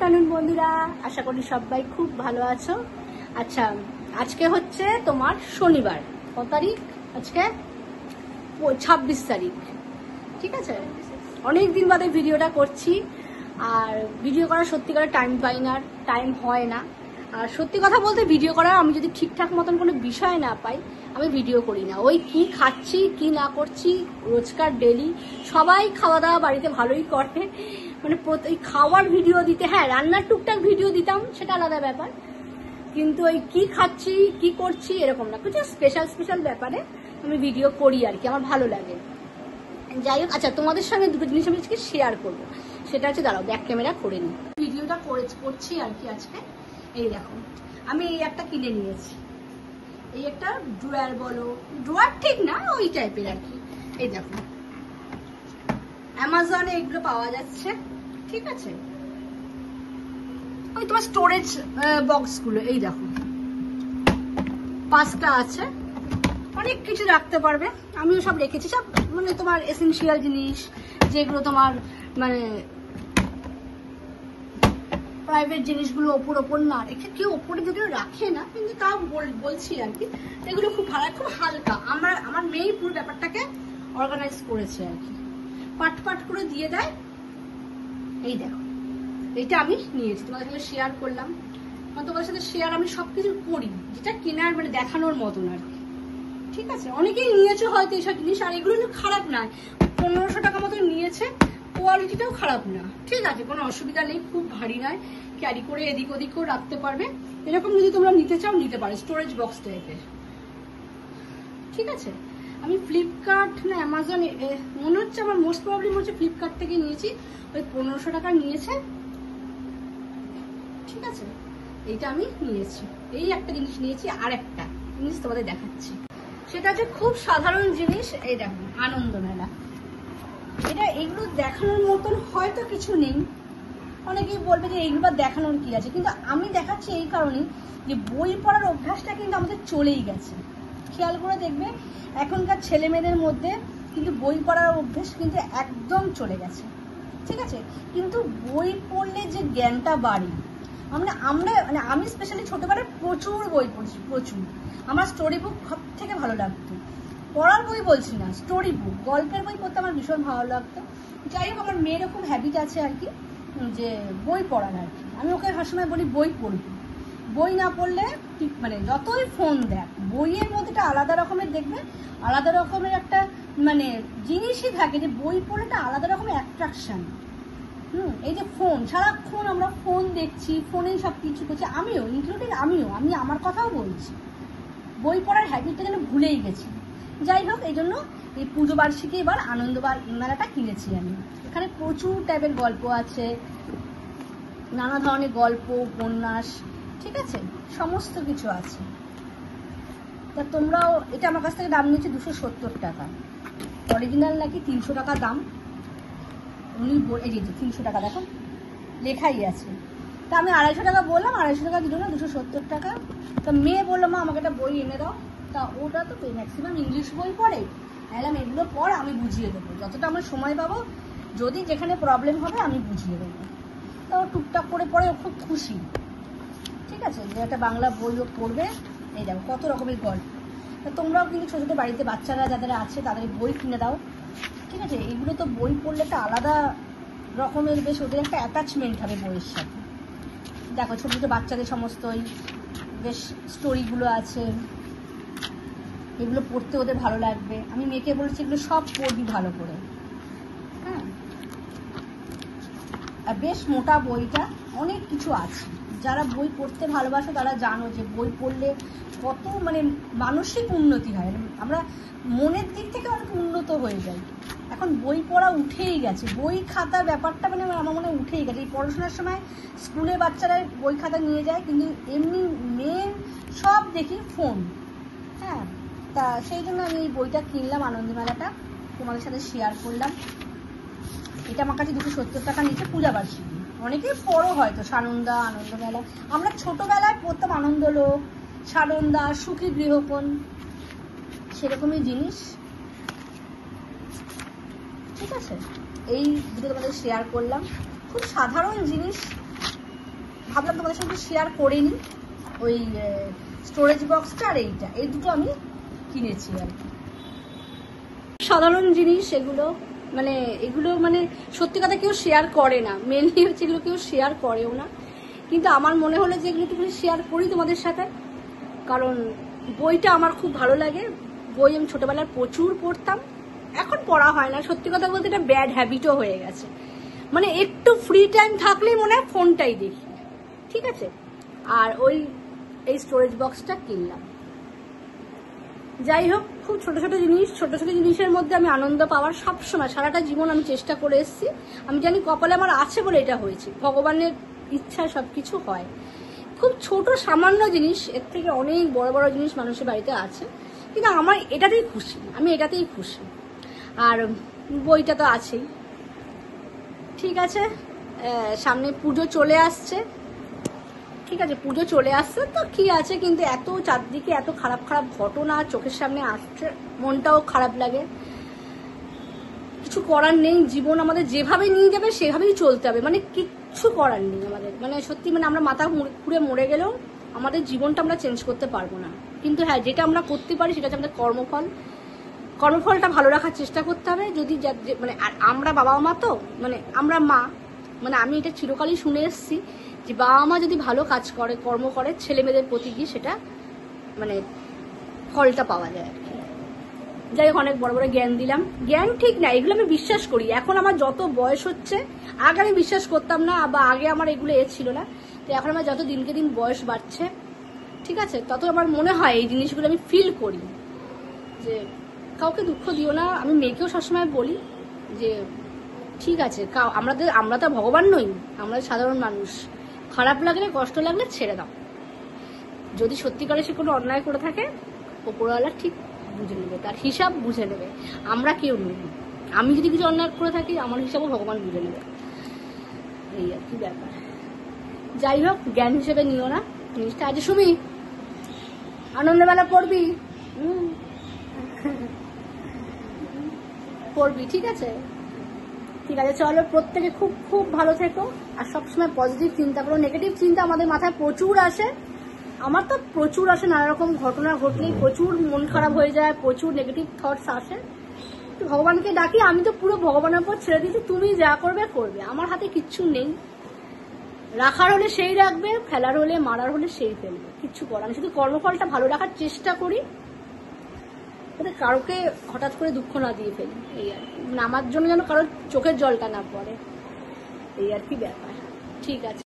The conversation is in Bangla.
আফটারনুন বন্ধুরা, আশা করি সবাই খুব ভালো আছো। আচ্ছা, আজকে হচ্ছে তোমার শনিবার। কত তারিখ আজকে? 26 তারিখ। ঠিক আছে, অনেক দিন বাদে ভিডিওটা করছি। আর ভিডিও করার সত্যিকারের টাইম পাই না, টাইম হয় না। আর সত্যি কথা বলতে ভিডিও করার আমি যদি ঠিকঠাক মতন কোনো বিষয় না পাই আমি ভিডিও করি না। ওই কি খাচ্ছি কি না করছি রোজকার ডেলি, সবাই খাওয়া দাওয়া বাড়িতে ভালোই করে, মানে এই খাওয়ার ভিডিও দিতে, হ্যাঁ রান্নার টুকটাক ভিডিও দিতাম, সেটা আলাদা ব্যাপার। কিন্তু ওই কি খাচ্ছি কি করছি এরকম না, কিছু স্পেশাল স্পেশাল ব্যাপারে আমি ভিডিও করি আর কি, আমার ভালো লাগে। যাই হোক, আচ্ছা তোমাদের সঙ্গে দুটো জিনিস আমি আজকে শেয়ার করবো। সেটা হচ্ছে, দাঁড়াও ব্যাক ক্যামেরা করে নিই, ভিডিওটা করছি আর কি আজকে। এই দেখো, আমি এই একটা কিনে নিয়েছি, এই একটা ড্রয়ার, বলো ড্রয়ার ঠিক না, ওই টাইপের আর কি। এই দেখো, অ্যামাজনে এগুলো পাওয়া যাচ্ছে, ঠিক আছে। ওই তোমার স্টোরেজ বক্স গুলো, এই দেখো 5টা আছে, অনেক কিছু রাখতে পারবে। আমিও সব রেখেছি, সব মানে তোমার এসেনশিয়াল জিনিস, যেগুলো তোমার মানে প্রাইভেট জিনিসগুলো ওপর না রেখে, কেউ ওপরে যদিও রাখে না, কিন্তু তাও বলছি আর কি, এগুলো খুব ভালো, খুব হালকা। আমার মেয়ে পুরো ব্যাপারটাকে অর্গানাইজ করেছে আর কি, পাট করে দিয়ে দেয়। এই দেখো, এইটা আমি নিয়েছি, তোমাদের সঙ্গে শেয়ার করলাম। তোমাদের সাথে শেয়ার আমি সবকিছু করি, যেটা কেনার মানে দেখানোর মতন আর কি, ঠিক আছে। অনেকেই নিয়েছে হয়তো এইসব জিনিস, আর এগুলো খারাপ নয়, 1500 টাকা মতো নিয়েছে, কোয়ালিটিটাও খারাপ না, ঠিক আছে, কোনো অসুবিধা নেই, খুব ভারী নয়, ক্যারি করে এদিক ওদিকেও রাখতে পারবে। এরকম যদি তোমরা নিতে চাও নিতে পারো, স্টোরেজ বক্স টাইপের, ঠিক আছে। আমি ফ্লিপকার্ট না অ্যামাজন, মনে হচ্ছে আমার মোস্ট প্রবলেম হচ্ছে ফ্লিপকার্ট থেকে নিয়েছি, ওই 1500 টাকা নিয়েছে, ঠিক আছে। এইটা আমি নিয়েছি, এই একটা জিনিস নিয়েছি। আর একটা জিনিস তোমাদের দেখাচ্ছি, সেটা হচ্ছে খুব সাধারণ জিনিস। এই দেখো, আনন্দ মেলা, এটা এগুলো দেখানোর মতন হয়তো কিছু নেই, অনেকেই বলবে যে এইগুলো দেখানোর কি আছে, কিন্তু আমি দেখাচ্ছি এই কারণেই যে বই পড়ার অভ্যাসটা কিন্তু আমাদের চলেই গেছে। খেয়াল করে দেখবে এখনকার ছেলে মেয়েদের মধ্যে কিন্তু বই পড়ার অভ্যাস কিন্তু একদম চলে গেছে, ঠিক আছে। কিন্তু বই পড়লে যে জ্ঞানটা বাড়ে, আমরা মানে আমি স্পেশালি ছোটবেলায় প্রচুর বই পড়ছি, প্রচুর। আমার স্টোরি বুক সব থেকে ভালো লাগতো, পড়ার বই বলছি না, স্টোরি বুক, গল্পের বই পড়তে আমার ভীষণ ভালো লাগতো। যাই হোক, আমার মেয়ের এরকম হ্যাবিট আছে আর কি, যে বই পড়ার আর কি। আমি ওকে সবসময় বলি বই পড়বি, বই না পড়লে মানে যতই ফোন দেখ, বইয়ের মধ্যে আলাদা রকমের দেখবে, আলাদা রকমের একটা মানে জিনিসই থাকে, যে বই পড়লে একটা আলাদা রকমের অ্যাট্রাকশন। এই যে ফোন, সারাক্ষণ আমরা ফোন দেখছি, ফোনেই সব কিছু করছি, আমিও ইনক্লুডেড, আমি আমার কথাও বলছি, বই পড়ার হ্যাবিটটা যেন ভুলেই গেছি। যাই হোক, এই জন্য এই পুজো বার্ষিকী এবার আনন্দ মেলাটা কিনেছি আমি। এখানে প্রচুর টাইপের গল্প আছে, নানা ধরনের গল্প, উপন্যাস, ঠিক আছে, সমস্ত কিছু আছে। তা তোমরাও, এটা আমার কাছ থেকে দাম নিয়েছে 270 টাকা, অরিজিনাল নাকি 300 টাকা দাম। উনি এই যে 300 টাকা দেখো লেখাই আছে। তা আমি 250 টাকা বললাম, 250 টাকা দিল না, 270 টাকা। তা মেয়ে বললো মা আমাকে একটা বই এনে দাও। তা ওটা তো ম্যাক্সিমাম ইংলিশ বই পড়ে, এলাম এগুলো পড়, আমি বুঝিয়ে দেবো যতটা আমার সময় পাবো, যদি যেখানে প্রবলেম হবে আমি বুঝিয়ে দেবো। তা ও টুকটাক করে পড়ে, ও খুব খুশি, ঠিক আছে, যে একটা বাংলা বইও পড়বে। এই দেখো কত রকমের গল্প। তা তোমরাও কিন্তু ছোটো ছোটো বাড়িতে বাচ্চারা যাদের আছে তাদের বই কিনে দাও, ঠিক আছে। এগুলো তো বই পড়লে একটা আলাদা রকমের বেশ ওদের একটা অ্যাটাচমেন্ট হবে বইয়ের সাথে। দেখো ছোটো ছোটো বাচ্চাদের সমস্ত ওই বেশ স্টোরিগুলো আছে, এগুলো পড়তে ওদের ভালো লাগবে। আমি মেয়েকে বলেছি এগুলো সব পড়বি ভালো করে, হ্যাঁ। আর বেশ মোটা বইটা, অনেক কিছু আছে। যারা বই পড়তে ভালোবাসো তারা জানো যে বই পড়লে কত মানে মানসিক উন্নতি হয়, আমরা মনের দিক থেকে অনেক উন্নত হয়ে যাই। এখন বই পড়া উঠেই গেছে, বই খাতা ব্যাপারটা মানে আমার মনে হয় উঠেই গেছে। এই পড়াশোনার সময় স্কুলে বাচ্চারা বই খাতা নিয়ে যায়, কিন্তু এমনি মেন সব দেখি ফোন, হ্যাঁ। তা সেই জন্য আমি এই বইটা কিনলাম, আনন্দমেলাটা তোমাদের সাথে শেয়ার করলাম। এটা আমার কাছে 270 টাকা নিচে, পূজা বার্ষিকী। অনেকেই পড়ো হয়তো সানন্দা, আনন্দমেলা, আমরা ছোটবেলায় পড়তাম আনন্দলোক, সানন্দা, সুখী গৃহকোণ, সেরকমই জিনিস, ঠিক আছে। এই দুটো তোমাদের শেয়ার করলাম, খুব সাধারণ জিনিস, তোমাদের সাথে শেয়ার করিনি, ওই স্টোরেজ বক্সটা আর এইটা, এই দুটো আমি কিনেছি আর কি। সাধারণ জিনিস এগুলো, মানে এগুলো মানে সত্যি কথা কেউ শেয়ার করে না, মেনলি হচ্ছে এগুলো কেউ শেয়ার করেও না, কিন্তু আমার মনে হলো যে এগুলো একটু শেয়ার করি তোমাদের সাথে, কারণ বইটা আমার খুব ভালো লাগে। বই আমি ছোটবেলায় প্রচুর পড়তাম, এখন পড়া হয় না, সত্যি কথা বলতে এটা ব্যাড হ্যাবিটও হয়ে গেছে। মানে একটু ফ্রি টাইম থাকলেই মনে হয় ফোনটাই দেখি, ঠিক আছে। আর এই স্টোরেজ বক্সটা কিনলাম। যাই হোক, খুব ছোট ছোট জিনিস, ছোট ছোট জিনিসের মধ্যে আমি আনন্দ পাওয়ার সবসময় সারাটা জীবন আমি চেষ্টা করে এসেছি। আমি জানি কপালে আমার আছে বলে এটা হয়েছে, ভগবানের ইচ্ছায় সবকিছু হয়। খুব ছোট সামান্য জিনিস, এর থেকে অনেক বড় বড় জিনিস মানুষের বাড়িতে আছে, কিন্তু আমার এটাতেই খুশি, আমি এটাতেই খুশি। আর বইটা তো আছেই, ঠিক আছে। সামনে পুজো চলে আসছে, ঠিক আছে, পুজো চলে আসছে তো কি আছে, কিন্তু এত চারদিকে এত খারাপ খারাপ ঘটনা চোখের সামনে আসছে, মনটাও খারাপ লাগে। কিছু করার নেই, জীবন আমাদের যেভাবে নিয়ে যাবে সেভাবেই চলতে হবে, মানে কিচ্ছু করার নেই আমাদের, মানে সত্যি, মানে আমরা মাথা ঘুরে মরে গেলেও আমাদের জীবনটা আমরা চেঞ্জ করতে পারবো না। কিন্তু হ্যাঁ, যেটা আমরা করতে পারি সেটা হচ্ছে আমাদের কর্মফল, কর্মফলটা ভালো রাখার চেষ্টা করতে হবে। যদি মানে আমরা বাবা মা তো, মানে আমরা মা, মানে আমি এটা চিরকালই শুনে এসেছি যে বাবা মা যদি ভালো কাজ করে, কর্ম করে, ছেলে মেয়েদের প্রতি গিয়ে সেটা মানে ফলটা পাওয়া যায় আর কি। যাই হোক, অনেক বড় বড় জ্ঞান দিলাম, জ্ঞান ঠিক না, এগুলো আমি বিশ্বাস করি। এখন আমার যত বয়স হচ্ছে, আগে আমি বিশ্বাস করতাম না, বা আগে আমার এগুলো ছিল না, তো এখন আমার যত দিনকে দিন বয়স বাড়ছে, ঠিক আছে, তত আমার মনে হয় এই জিনিসগুলো আমি ফিল করি যে কাউকে দুঃখ দিও না। আমি মেয়েকেও সবসময় বলি যে ঠিক আছে, আমরা তো ভগবান নই, আমরা সাধারণ মানুষ, খারাপ লাগলে কষ্ট লাগলে ছেড়ে দাও। যদি সত্যিকারে সে কোনো অন্যায় করে থাকে, ওপরওয়ালা ঠিক বুঝে নেবে, তার হিসাব বুঝে নেবে, আমরা কেউ নই। আমি যদি কিছু অন্যায় করে থাকি, আমার হিসাবও ভগবান বুঝে নেবে, এই আর কি ব্যাপার। যাই হোক, জ্ঞান হিসেবে নিও না জিনিসটা। আজ সুমি, আনন্দবেলা পড়বি, পড়বি, ঠিক আছে, ঠিক আছে, চলো, প্রত্যেকে খুব খুব ভালো থেকো, আর সবসময় পজিটিভ চিন্তা করো। নেগেটিভ চিন্তা আমাদের মাথায় প্রচুর আসে, আমার তো প্রচুর আসে, নানা রকম ঘটনা ঘটলেই প্রচুর মন খারাপ হয়ে যায়, প্রচুর নেগেটিভ থটস আসে। তো ভগবানকে ডাকি, আমি তো পুরো ভগবানের উপর ছেড়ে দিচ্ছি, তুমি যা করবে করবে, আমার হাতে কিচ্ছু নেই। রাখার হলে সেই রাখবে, ফেলার হলে, মারার হলে সেই ফেলবে, কিচ্ছু করার। আমি শুধু কর্মফলটা ভালো রাখার চেষ্টা করি, কারোকে হঠাৎ করে দুঃখ না দিয়ে ফেলি, এই আর কি। মানে আমার জন্য যেন কারোর চোখের জলটা না পড়ে, এই আর কি ব্যাপার, ঠিক আছে।